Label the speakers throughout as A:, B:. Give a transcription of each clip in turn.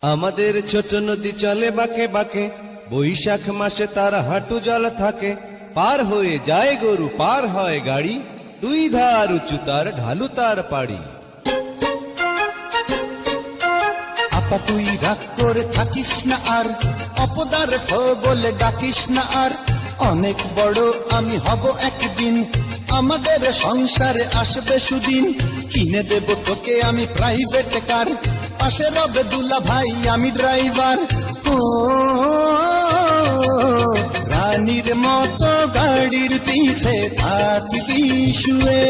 A: আমাদের ছোট নদী চলে বাঁকে বাঁকে, বৈশাখ মাসে তার হাঁটু জল থাকে। পার হয়ে যায় গরু, পার হয় গাড়ি, দুই ধার উঁচু তার, ঢালু তার পাড়ি।
B: আপা তুই রাগ করে থাকিস না আর, অপদার্থ বলে ডাকিস না আর। অনেক বড় আমি হব একদিন, আমাদের সংসারে আসবে সুদিন। কিনে দেব তোকে আমি প্রাইভেট কার, পাশে রবে দুলা ভাই আমি ড্রাইভার। ও রানীর মতো গাড়ির পিছে থাকবি শুয়ে,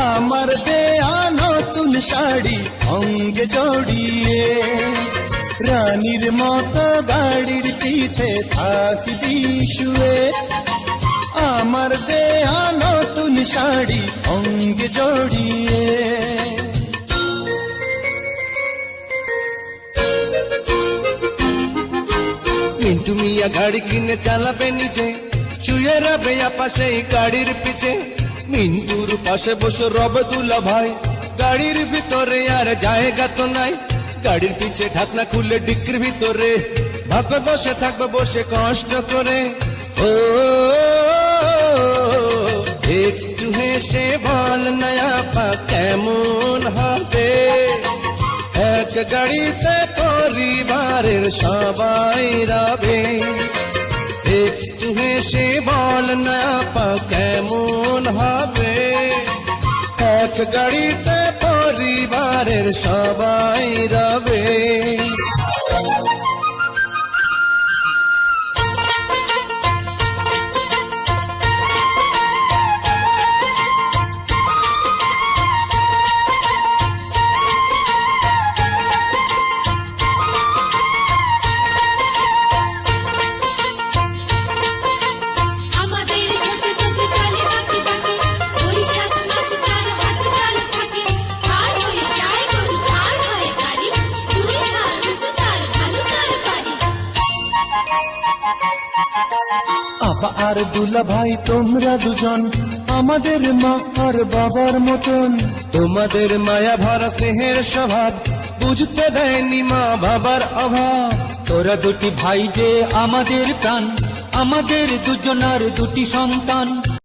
B: আমার দেয়া নতুন শাড়ি অঙ্গে জড়িয়ে। রানীর মতো গাড়ির পিছে থাকবি শুয়ে, আমার দেয়া নতুন শাড়ি অঙ্গে জড়িয়ে।
A: মিন্টু মিয়া গাড়ি কিনে চালাবে নিজে, শুয়ে রবে পাশে গাড়ির পিছে। মিন্টুর পাশে বসে রবে দুলা ভাই, গাড়ির ভিতরে আর জায়গা তো নাই। গাড়ির পিছে ঢাকনা খুলে ডিক্কির ভিতরে, ভাগ্য দোষে থাকবে বসে কষ্ট করে। ও একটু হেসে বল নয়া পা কেমন হবে, এক গাড়িতে পরিবারের সবাই রবে। একটু হেসে বল না পা কেমন হবে, এক গাড়িতে পরিবারের সবাই রবে।
B: আপা আর দুলা ভাই তোমরা দুজন আমাদের মা আর বাবার মতন।
A: তোমাদের মায়া ভরা স্নেহের স্বভাব বুঝতে দেয়নি মা বাবার অভাব।
C: তোরা দুটি ভাই যে আমাদের প্রাণ, আমাদের দুজনার দুটি সন্তান।